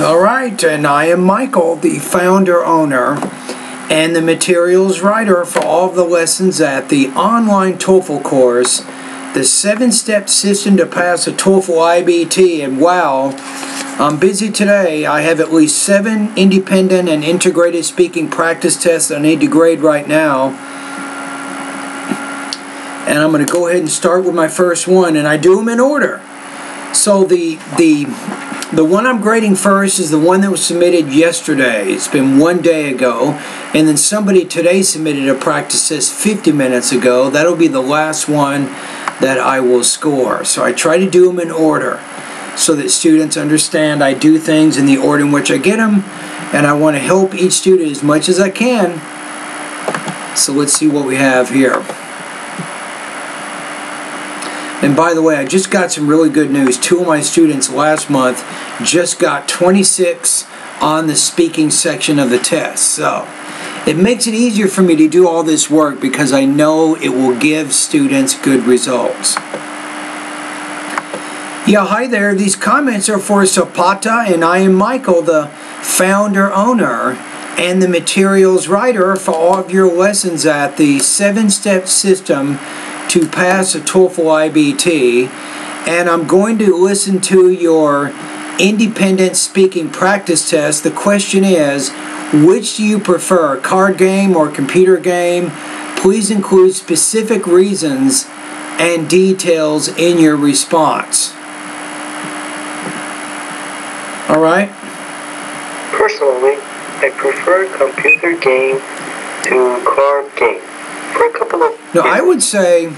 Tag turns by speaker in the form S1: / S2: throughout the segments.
S1: Alright, and I am Michael, the founder, owner, and the materials writer for all of the lessons at the online TOEFL course, the 7-step system to pass a TOEFL IBT. And wow, I'm busy today. I have at least 7 independent and integrated speaking practice tests I need to grade right now. And I'm going to go ahead and start with my first one, and I do them in order. So the one I'm grading first is the one that was submitted yesterday. It's been one day ago. And then somebody today submitted a practice test 50 minutes ago. That'll be the last one that I will score. So I try to do them in order so that students understand I do things in the order in which I get them. And I want to help each student as much as I can. So let's see what we have here. And by the way, I just got some really good news. 2 of my students last month just got 26 on the speaking section of the test. So it makes it easier for me to do all this work because I know it will give students good results. Yeah, hi there. These comments are for Zapata, and I am Michael, the founder, owner, and the materials writer for all of your lessons at the 7-step system to pass a TOEFL IBT, and I'm going to listen to your independent speaking practice test. The question is, which do you prefer, card game or computer game? Please include specific reasons and details in your response. All right?
S2: Personally, I prefer computer game to card game. For a couple of
S1: No, I would say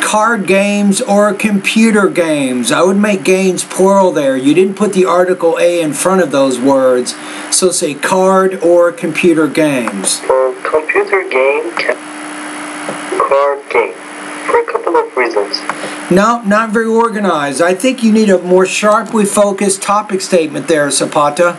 S1: card games or computer games. I would make games plural there. You didn't put the article A in front of those words, so say card or computer games.
S2: For computer game, card game. For a couple of reasons.
S1: No, not very organized. I think you need a more sharply focused topic statement there, Zapata.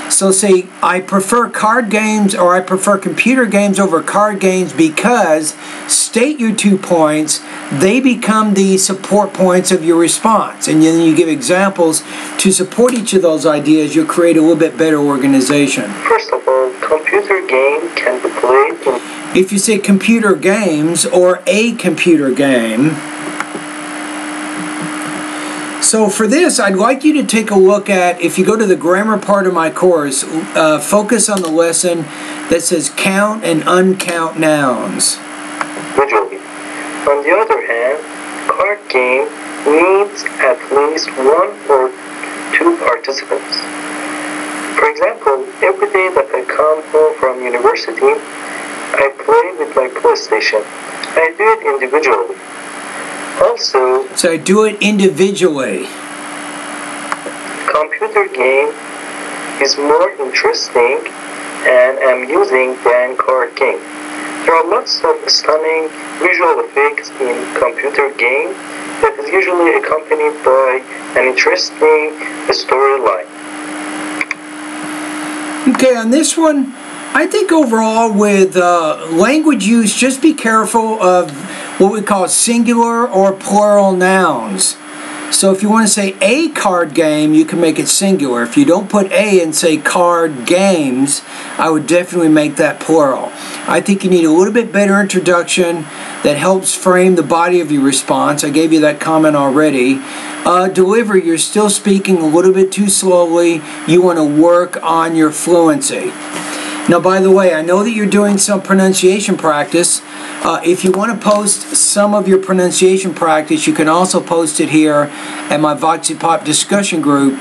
S1: So say, I prefer card games or I prefer computer games over card games because state your 2 points. They become the support points of your response. And then you give examples to support each of those ideas. You'll create a little bit better organization.
S2: First of all, computer game can be played in...
S1: If you say computer games or a computer game... So for this, I'd like you to take a look at, if you go to the grammar part of my course, focus on the lesson that says count and uncount nouns.
S2: Visually. On the other hand, card game needs at least 1 or 2 participants. For example, every day that I come home from university, I play with my PlayStation. I do it individually. Also,
S1: so I do it individually.
S2: Computer game is more interesting and amusing than card game. There are lots of stunning visual effects in computer game that is usually accompanied by an interesting storyline.
S1: Okay, on this one, I think overall with language use, just be careful of what we call singular or plural nouns. So if you want to say a card game, you can make it singular. If you don't put a and say card games, I would definitely make that plural. I think you need a little bit better introduction that helps frame the body of your response. I gave you that comment already. Delivery, you're still speaking a little bit too slowly. You want to work on your fluency. Now, by the way, I know that you're doing some pronunciation practice. If you want to post some of your pronunciation practice, you can also post it here at my Voxy Pop discussion group.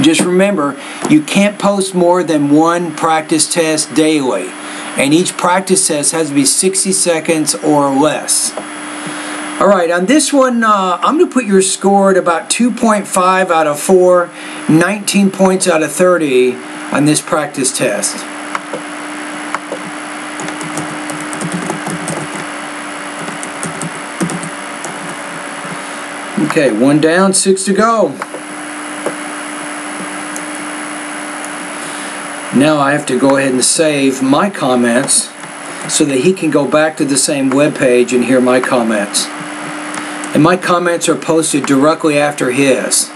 S1: Just remember, you can't post more than 1 practice test daily. And each practice test has to be 60 seconds or less. All right, on this one, I'm going to put your score at about 2.5 out of 4, 19 points out of 30 on this practice test. Okay, 1 down, 6 to go. Now I have to go ahead and save my comments so that he can go back to the same web page and hear my comments. And my comments are posted directly after his.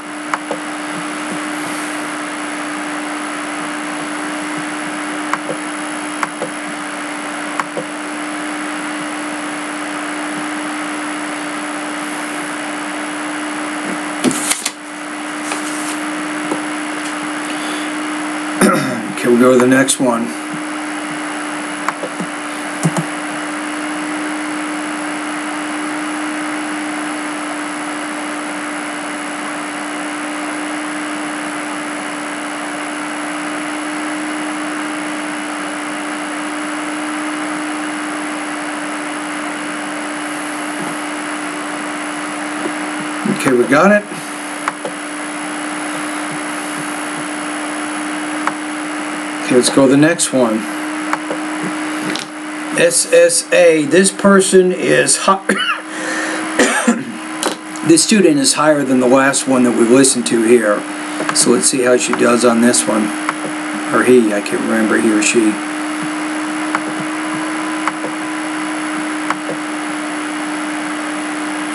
S1: we'll go to the next one. Okay, we got it. Okay, let's go to the next one. SSA. This person is this student is higher than the last one that we listened to here. So let's see how she does on this one. Or he, I can't remember, he or she.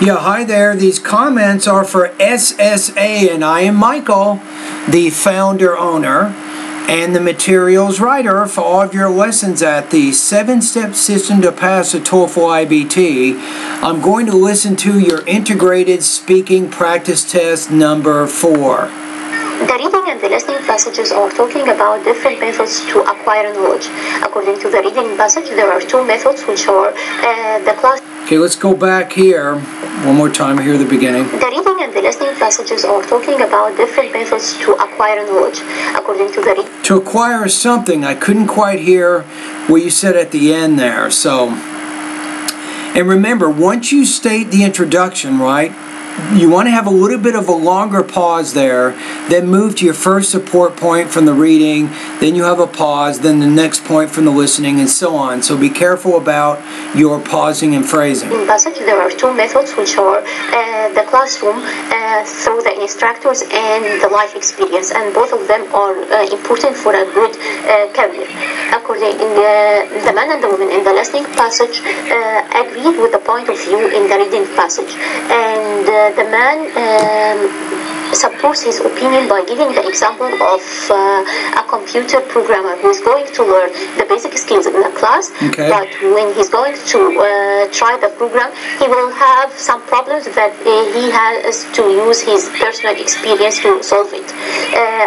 S1: Yeah, hi there. These comments are for SSA, and I am Michael, the founder, owner, and the materials writer for all of your lessons at the 7-step system to pass a TOEFL IBT. I'm going to listen to your integrated speaking practice test number 4.
S3: The reading and the listening passages are talking about different methods to acquire knowledge. According to the reading passage, there are 2 methods which are the class.
S1: Okay, let's go back here one more time here at the beginning.
S3: The reading and the listening passages are talking about different methods to acquire knowledge. According to the
S1: to acquire something, I couldn't quite hear what you said at the end there. So, and remember, once you state the introduction, right, you want to have a little bit of a longer pause there, then move to your first support point from the reading, then you have a pause, then the next point from the listening, and so on. So be careful about your pausing and phrasing.
S3: In passage, there are 2 methods which are the classroom through the instructors and the life experience, and both of them are important for a good career. According the man and the woman in the listening passage agreed with the point of view in the reading passage, and the man supports his opinion by giving the example of a computer programmer who is going to learn the basic skills in the class,
S1: okay,
S3: but when he's going to try the program, he will have some problems that he has to use his personal experience to solve it.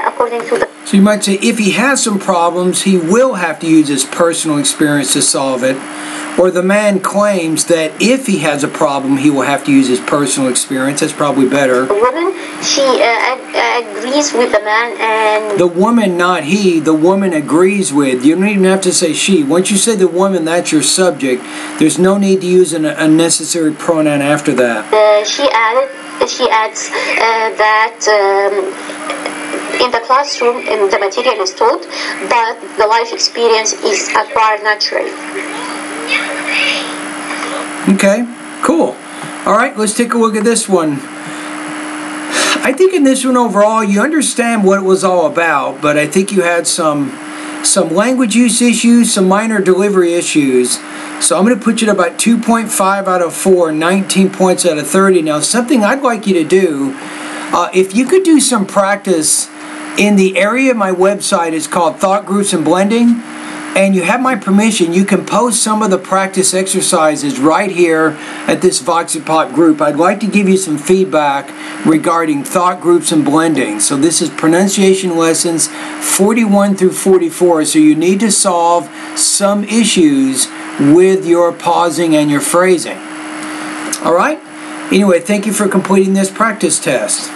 S3: According to the
S1: So you might say if he has some problems, he will have to use his personal experience to solve it. Or the man claims that if he has a problem, he will have to use his personal experience. That's probably better.
S3: The woman, she agrees with the man, and
S1: the woman, not he, the woman agrees with. You don't even have to say she. Once you say the woman, that's your subject. There's no need to use an unnecessary pronoun after that.
S3: She adds that in the classroom the material is taught, but the life experience is acquired naturally.
S1: Okay, cool. All right, let's take a look at this one. I think in this one overall, you understand what it was all about, but I think you had some language use issues, some minor delivery issues. So I'm going to put you at about 2.5 out of 4, 19 points out of 30. Now, something I'd like you to do, if you could do some practice in the area of my website is called Thought Groups and Blending, and you have my permission, you can post some of the practice exercises right here at this VoxyPop group. I'd like to give you some feedback regarding thought groups and blending. So this is pronunciation lessons 41 through 44. So you need to solve some issues with your pausing and your phrasing. All right? Anyway, thank you for completing this practice test.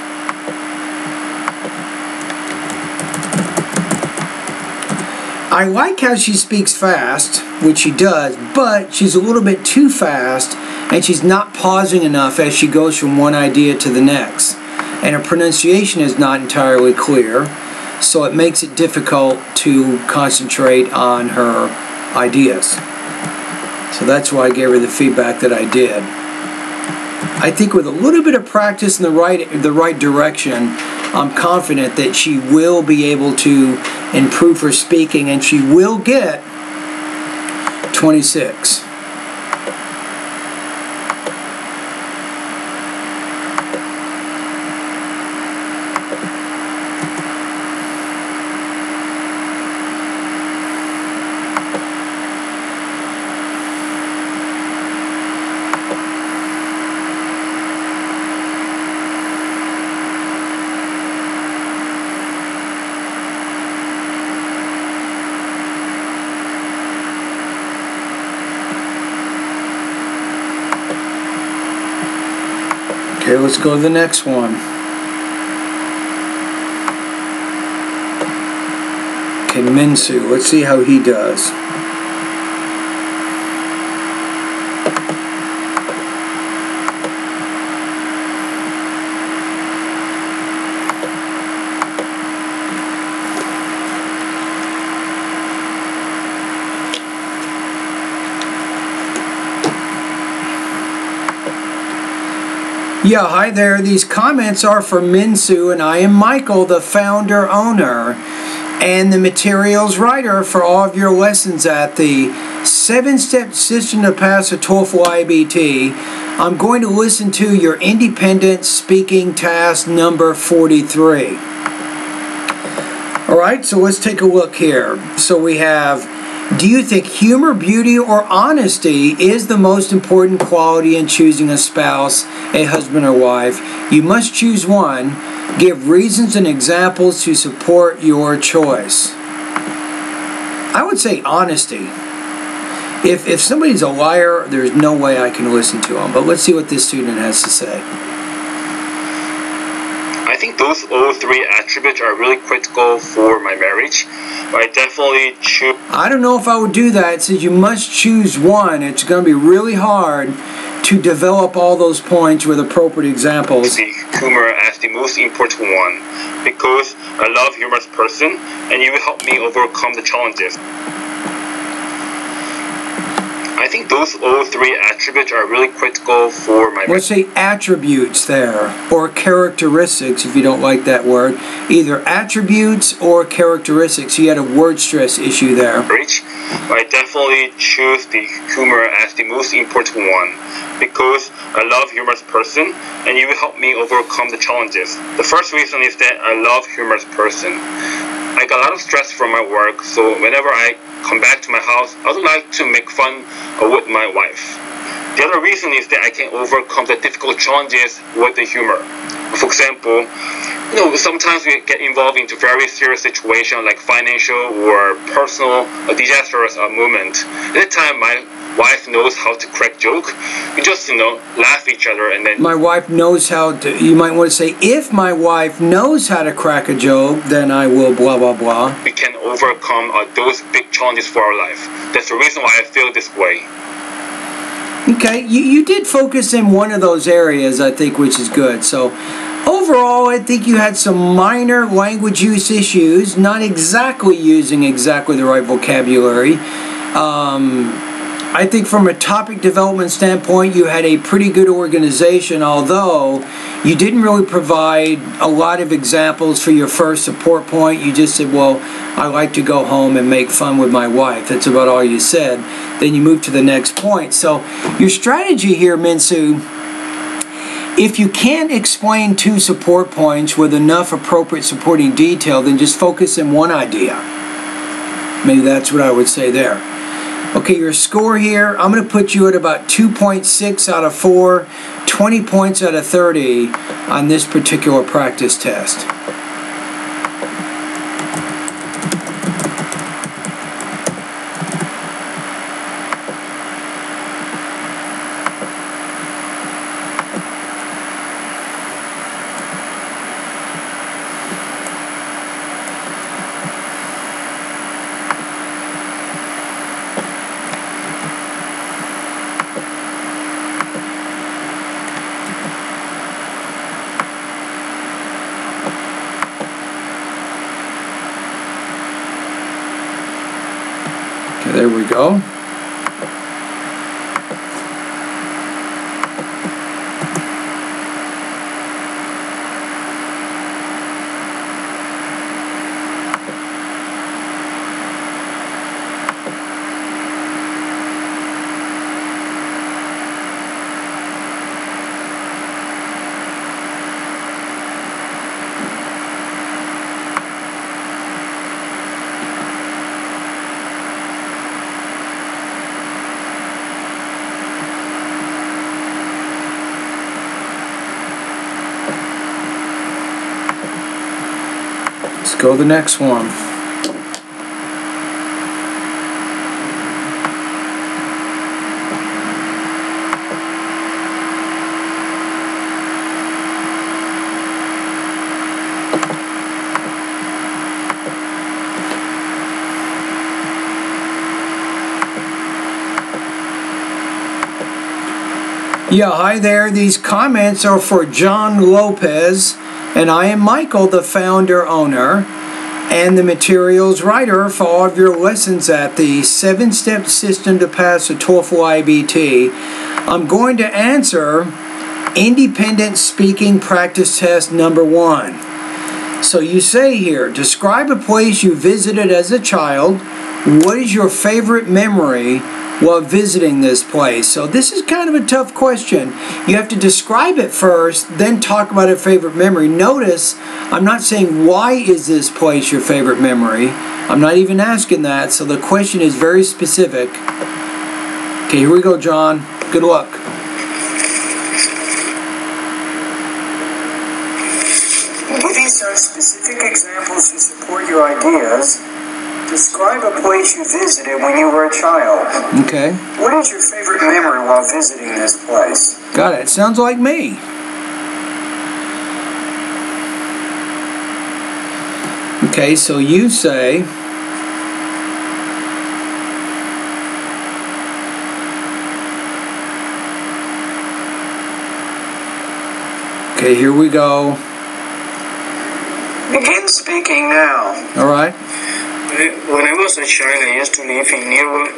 S1: I like how she speaks fast, which she does, but she's a little bit too fast, and she's not pausing enough as she goes from one idea to the next. And her pronunciation is not entirely clear, so it makes it difficult to concentrate on her ideas. So that's why I gave her the feedback that I did. I think with a little bit of practice in the right direction, I'm confident that she will be able to improve her speaking, and she will get 26. Okay, let's go to the next one. Okay, Minsu. Let's see how he does. Yeah, hi there. These comments are for Minsu, and I am Michael, the founder, owner, and the materials writer for all of your lessons at the 7-step system to pass a TOEFL IBT. I'm going to listen to your independent speaking task number 43. All right, so let's take a look here. So we have, do you think humor, beauty, or honesty is the most important quality in choosing a spouse, a husband or wife? You must choose one. Give reasons and examples to support your choice. I would say honesty. If somebody's a liar, there's no way I can listen to them. But let's see what this student has to say.
S4: I think those all three attributes are really critical for my marriage. I definitely choose.
S1: I don't know if I would do that. It says you must choose one. It's going to be really hard to develop all those points with appropriate examples.
S4: The humor as the most important one because I love a humorous person and you will help me overcome the challenges. I think those all three attributes are really critical for my marriage.
S1: Let's say attributes there, or characteristics if you don't like that word. Either attributes or characteristics. You had a word stress issue there.
S4: I definitely choose the humor as the most important one because I love a humorous person and you will help me overcome the challenges. The first reason is that I love a humorous person. I got a lot of stress from my work, so whenever I come back to my house, I would like to make fun with my wife. The other reason is that I can overcome the difficult challenges with the humor. For example, sometimes we get involved into very serious situations like financial or personal or disastrous moment. At that time, my wife knows how to crack joke. We just, laugh at each other and then...
S1: My wife knows how to... You might want to say, if my wife knows how to crack a joke, then I will blah, blah, blah.
S4: We can overcome those big challenges for our life. That's the reason why I feel this way.
S1: Okay, you did focus in one of those areas, I think, which is good. So, overall, I think you had some minor language use issues, not exactly using exactly the right vocabulary. I think from a topic development standpoint, you had a pretty good organization, although you didn't really provide a lot of examples for your first support point. You just said, well, I like to go home and make fun with my wife. That's about all you said. Then you move to the next point. So your strategy here, Minsu, if you can't explain 2 support points with enough appropriate supporting detail, then just focus in one idea. Maybe that's what I would say there. Okay, your score here, I'm going to put you at about 2.6 out of 4, 20 points out of 30 on this particular practice test. There we go. Let's go to the next one. Yeah, hi there. These comments are for John Lopez, and I am Michael, the founder, owner, and the materials writer for all of your lessons at the 7-step system to pass the TOEFL IBT. I'm going to answer independent speaking practice test number 1. So you say here, describe a place you visited as a child. What is your favorite memory while visiting this place? So this is kind of a tough question. You have to describe it first, then talk about a favorite memory. Notice, I'm not saying why is this place your favorite memory. I'm not even asking that, so the question is very specific. Okay, here we go, John. Good luck.
S5: Giving some specific examples to support your ideas. Describe a place you visited when you were a child.
S1: Okay.
S5: What is your favorite memory while visiting this place?
S1: Got it. Sounds like me. Okay, so you say, okay, here we go.
S5: Begin speaking now.
S1: All right.
S6: When I was a child, I used to live in nearby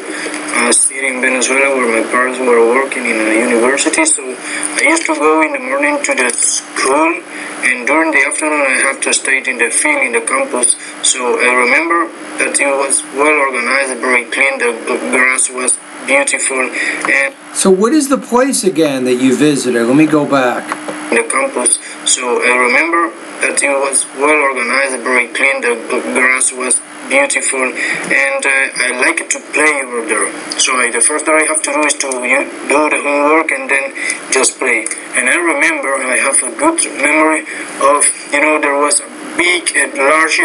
S6: a city in Venezuela where my parents were working in a university. So I used to go in the morning to the school, and during the afternoon I have to stay in the field in the campus. So I remember that it was well organized, very clean. The grass was beautiful. And
S1: so what is the place again that you visited? Let me go back.
S6: The campus. So I remember that it was well organized, very clean. The grass was beautiful, and I like to play over there. So the first thing I have to do is to do the homework and then just play. And I remember, and I have a good memory of, there was a big and large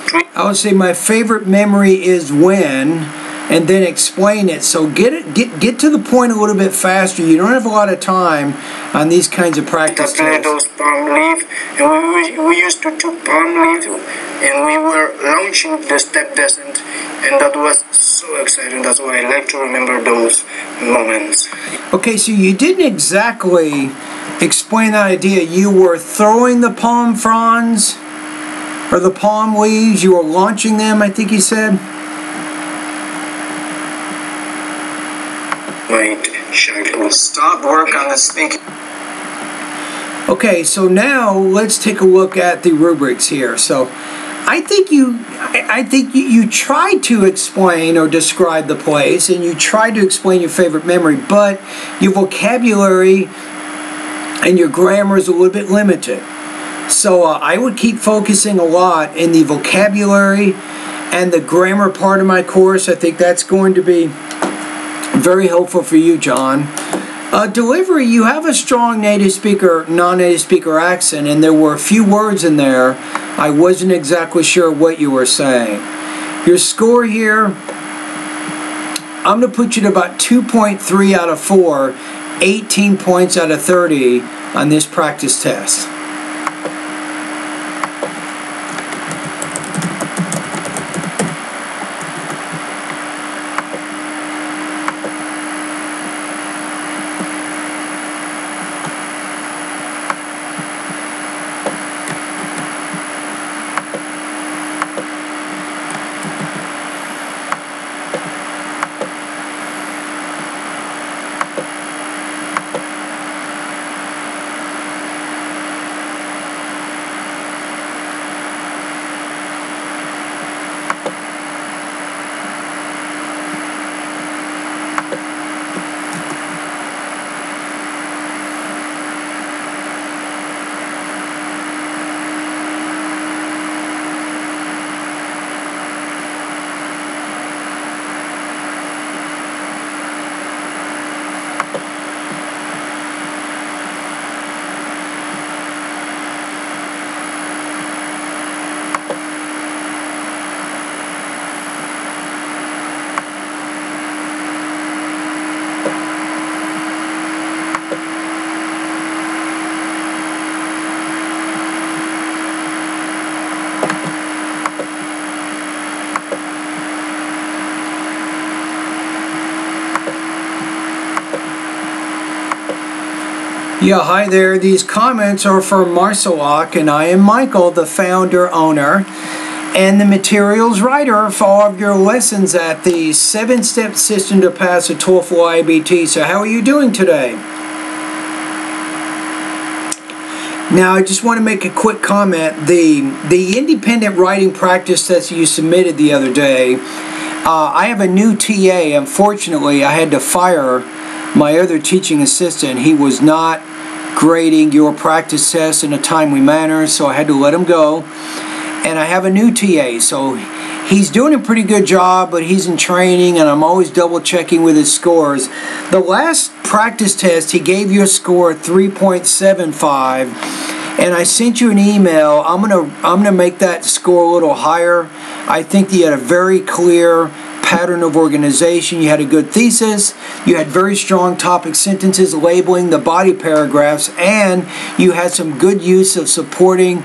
S6: tree.
S1: I would say my favorite memory is when, and then explain it. So get to the point a little bit faster. You don't have a lot of time on these kinds of practice tests.
S6: Those palm leaf, and we used to do palm leaf, and we were launching the step descent, and that was so exciting. That's why I like to remember those moments.
S1: Okay, so you didn't exactly explain that idea. You were throwing the palm fronds or the palm leaves. You were launching them, I think you said.
S5: Stop work on the speaking.
S1: Okay, so now let's take a look at the rubrics here. So I think you tried to explain or describe the place, and you tried to explain your favorite memory, but your vocabulary and your grammar is a little bit limited. So I would keep focusing a lot in the vocabulary and the grammar part of my course. I think that's going to be very helpful for you, John. Delivery, you have a strong native speaker, non-native speaker accent, and there were a few words in there I wasn't exactly sure what you were saying. Your score here, I'm going to put you at about 2.3 out of 4, 18 points out of 30 on this practice test. Yeah, hi there. These comments are for Marcelak, and I am Michael, the founder, owner, and the materials writer for all of your lessons at the 7-step system to pass a TOEFL IBT. So how are you doing today? Now, I just want to make a quick comment. The independent writing practice test you submitted the other day, I have a new TA. Unfortunately, I had to fire my other teaching assistant. He was not grading your practice test in a timely manner, so I had to let him go. And I have a new TA, so he's doing a pretty good job, but he's in training, and I'm always double checking with his scores. The last practice test, he gave you a score of 3.75, and I sent you an email. I'm gonna make that score a little higher. I think that you had a very clear pattern of organization. You had a good thesis. You had very strong topic sentences labeling the body paragraphs, and you had some good use of supporting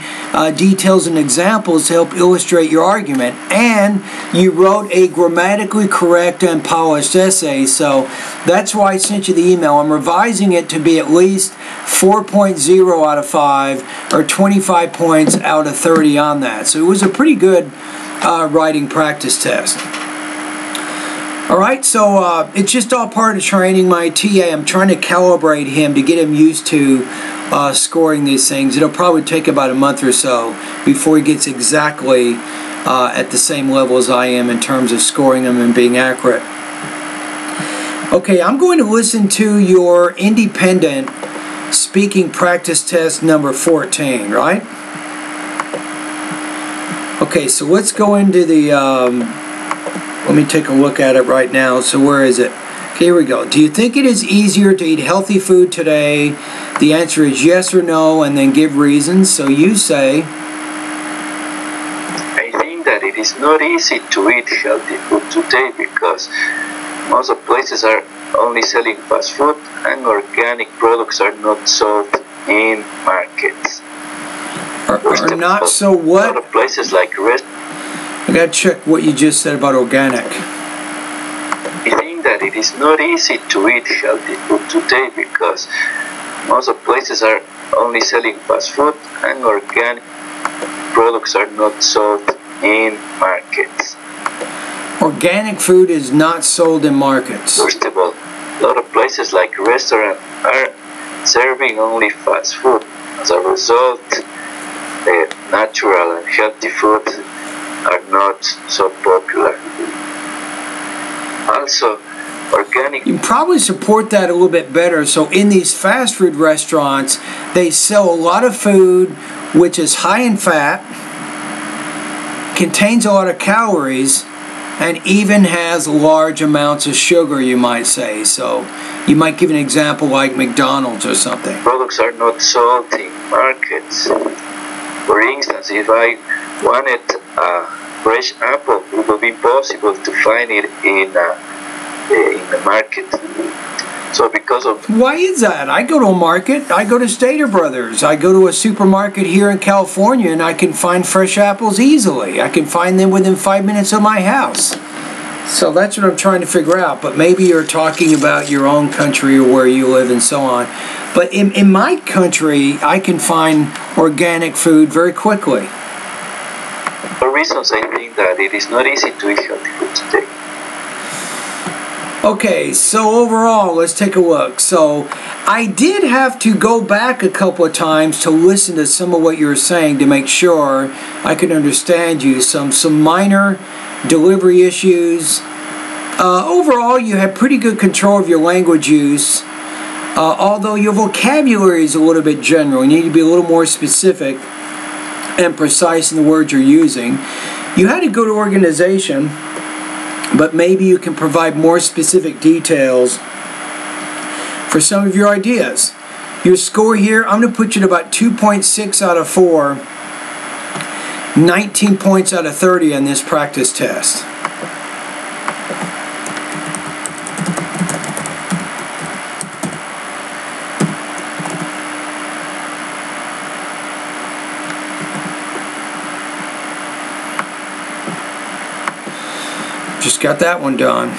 S1: details and examples to help illustrate your argument. And you wrote a grammatically correct and polished essay, so that's why I sent you the email. I'm revising it to be at least 4.0 out of 5 or 25 points out of 30 on that. So it was a pretty good writing practice test. All right, so it's just all part of training. My TA, I'm trying to calibrate him to get him used to scoring these things. It'll probably take about a month or so before he gets exactly at the same level as I am in terms of scoring them and being accurate. Okay, I'm going to listen to your independent speaking practice test number 14, right? Okay, so let's go into the... let me take a look at it right now. So where is it? Okay, here we go. Do you think it is easier to eat healthy food today? The answer is yes or no, and then give reasons. So you say...
S2: I think that it is not easy to eat healthy food today because most of places are only selling fast food and organic products are not sold in markets.
S1: Are not so what?
S2: A lot of places like
S1: I gotta check what you just said about organic.
S2: I think that it is not easy to eat healthy food today because most of places are only selling fast food and organic products are not sold in markets.
S1: Organic food is not sold in markets.
S2: First of all, a lot of places like restaurants are serving only fast food. As a result, natural and healthy food are not so popular. Also, organic...
S1: You probably support that a little bit better. So in these fast food restaurants, they sell a lot of food which is high in fat, contains a lot of calories, and even has large amounts of sugar, you might say. So you might give an example like McDonald's or something.
S2: Products are not sold in markets. For instance, if I wanted a fresh apple, it would be impossible to find it in the market. So because of...
S1: Why is that? I go to a market. I go to Stater Brothers. I go to a supermarket here in California, and I can find fresh apples easily. I can find them within 5 minutes of my house. So that's what I'm trying to figure out. But maybe you're talking about your own country or where you live and so on. But in my country, I can find organic food very quickly.
S2: For reasons, I think that it is not easy to eat healthy food today.
S1: Okay, so overall, let's take a look. So I did have to go back a couple of times to listen to some of what you were saying to make sure I could understand you. Some minor delivery issues. Overall, you have pretty good control of your language use. Although your vocabulary is a little bit general. You need to be a little more specific and precise in the words you're using. You had a good organization, but maybe you can provide more specific details for some of your ideas. Your score here, I'm going to put you at about 2.6 out of 4, 19 points out of 30 on this practice test. Just got that one done.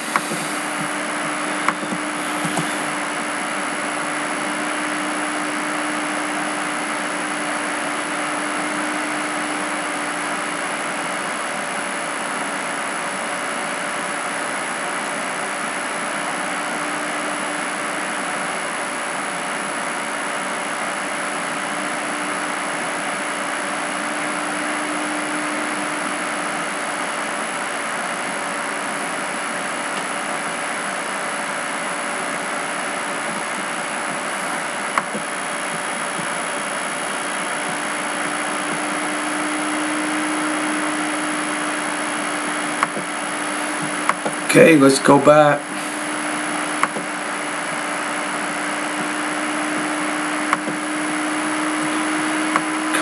S1: Okay, let's go back.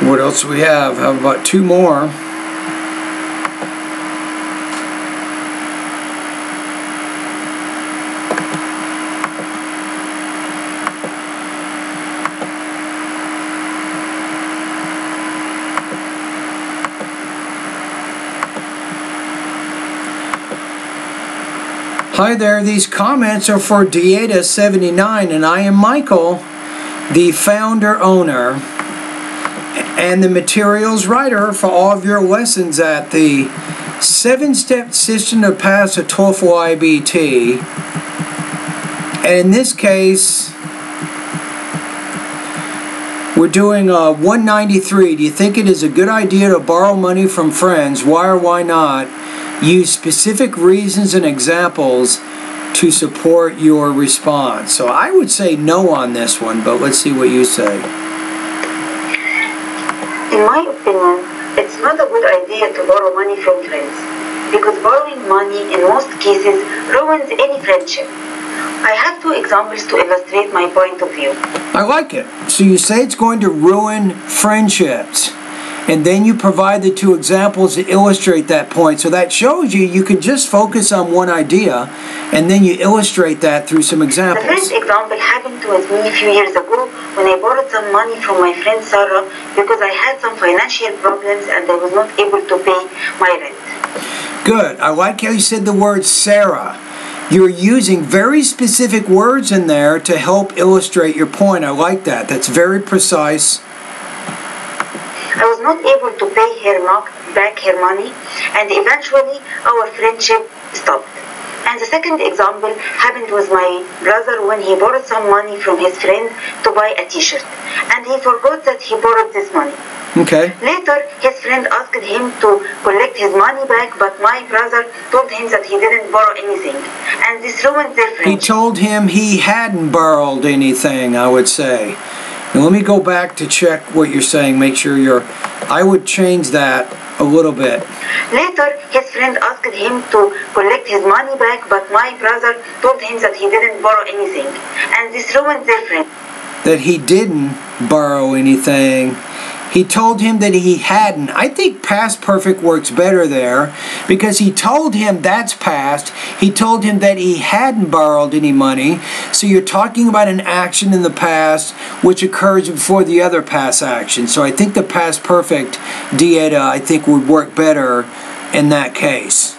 S1: What else do we have? How about two more? Hi there, these comments are for Dieta79, and I am Michael, the founder, owner, and the materials writer for all of your lessons at the 7-step system to pass a TOEFL IBT. And in this case, we're doing 193. Do you think it is a good idea to borrow money from friends? Why or why not? Use specific reasons and examples to support your response. So I would say no on this one, but let's see what you say.
S7: In my opinion, it's not a good idea to borrow money from friends, because borrowing money in most cases ruins any friendship. I have two examples to illustrate my point of view.
S1: I like it. So you say it's going to ruin friendships, and then you provide the two examples to illustrate that point. So that shows you can just focus on one idea, and then you illustrate that through some examples.
S7: The first example happened with me a few years ago when I borrowed some money from my friend Sarah because I had some financial problems and I was not able to pay my rent.
S1: Good. I like how you said the word Sarah. You're using very specific words in there to help illustrate your point. I like that. That's very precise.
S7: I was not able to pay her back her money, and eventually our friendship stopped. And the second example happened with my brother when he borrowed some money from his friend to buy a t-shirt, and he forgot that he borrowed this money.
S1: Okay.
S7: Later, his friend asked him to collect his money back, but my brother told him that he didn't borrow anything, and this ruined their friendship.
S1: He told him he hadn't borrowed anything, I would say. Now let me go back to check what you're saying, make sure I would change that a little bit.
S7: Later, his friend asked him to collect his money back, but my brother told him that he didn't borrow anything, and this ruined their friendship.
S1: That he didn't borrow anything. He told him that he hadn't. I think past perfect works better there, because he told him that's past. He told him that he hadn't borrowed any money. So you're talking about an action in the past which occurs before the other past action. So I think the past perfect dieta, I think, would work better in that case.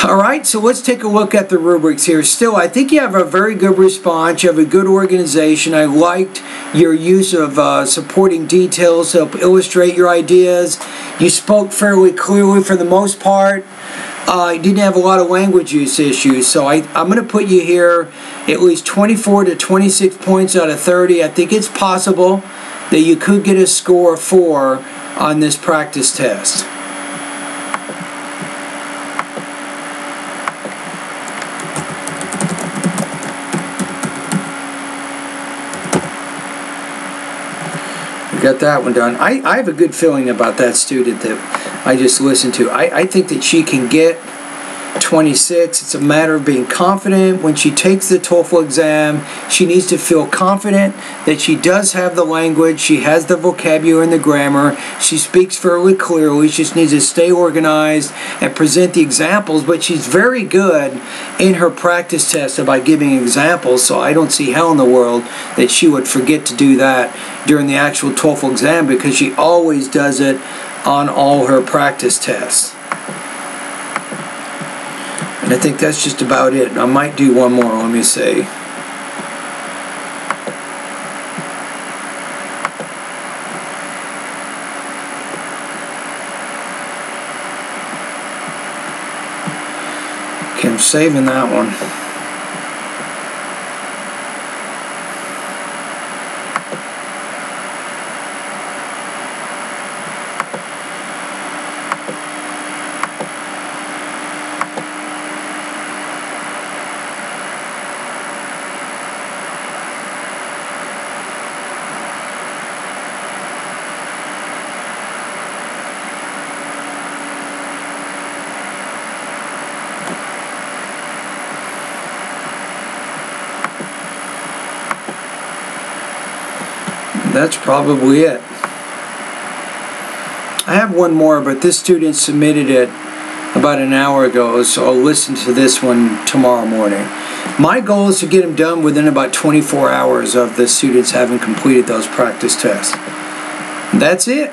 S1: Alright, so let's take a look at the rubrics here. Still, I think you have a very good response. You have a good organization. I liked your use of supporting details to help illustrate your ideas. You spoke fairly clearly for the most part. You didn't have a lot of language use issues. So I'm going to put you here at least 24 to 26 points out of 30. I think it's possible that you could get a score of 4 on this practice test. Got that one done. I have a good feeling about that student that I just listened to. I think that she can get 26. It's a matter of being confident. When she takes the TOEFL exam, she needs to feel confident that she does have the language, she has the vocabulary and the grammar, she speaks fairly clearly, she just needs to stay organized and present the examples, but she's very good in her practice test about giving examples, so I don't see how in the world that she would forget to do that during the actual TOEFL exam, because she always does it on all her practice tests. And I think that's just about it. I might do one more. Let me see. Okay, I'm saving that one. That's probably it. I have one more, but this student submitted it about an hour ago, so I'll listen to this one tomorrow morning. My goal is to get them done within about 24 hours of the students having completed those practice tests. That's it.